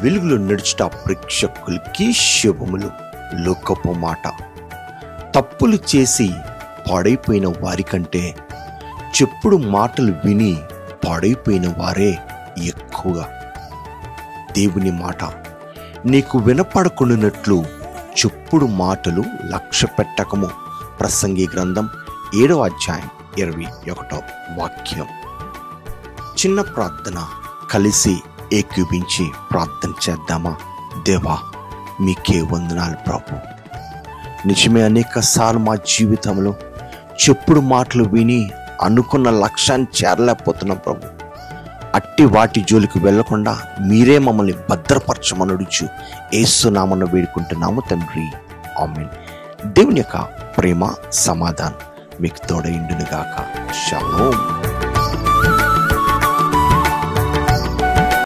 వెలుగులో నడుచుట ప్రేక్షకులకి శుభములు. లోకపు మాట. తప్పులు చేసి పాడైపోయిన వారికంటే చెప్పుడు మాటలు విని పాడైపోయిన వారే ఎక్కువగా. దేవుని మాట. నీకు వినపడకుండానట్లు చెప్పుడు మాటలు లక్ష్య పెట్టకము. ప్రసంగి గ్రంథం 7వ అధ్యాయం 21వ వాక్యం. చిన్న ప్రార్థన. కలిసి ఏకీభించి ప్రార్థన చేద్దామా? దేవా, మీకే వందనాలు ప్రభు. నిజమే, అనేక సార్లు మా జీవితంలో చెప్పుడు మాటలు విని అనుకున్న లక్ష్యాన్ని చేరలేకపోతున్నాం ప్రభు. అట్టి వాటి జోలికి వెళ్లకుండా మీరే మమ్మల్ని భద్రపరచమనడుచు యేసు నామమున వేడుకుంటున్నాము తండ్రి. ఆమేన్. దేవుని యొక్క ప్రేమ, సమాధానం మీకు తోడైండును గాక. షలోమ్.